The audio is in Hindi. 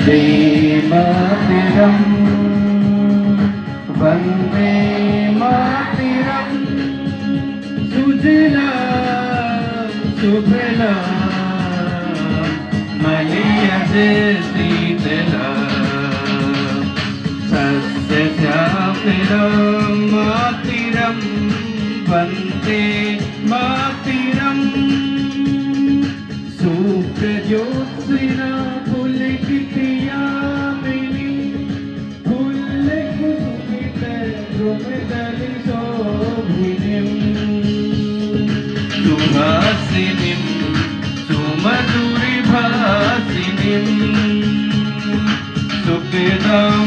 वन्दे मातरम् वन्दे मातरम् सुजला सुफला मलयज शीतला सस्यश्यामलां मातरं वन्दे मातरम् सुप्रजोत्स्ना पुलकितयामिनी पुल्लकुसुमितद्रुमदलशोभिनीं सुहासिनीं सुमधुरभासिनीं सुखदां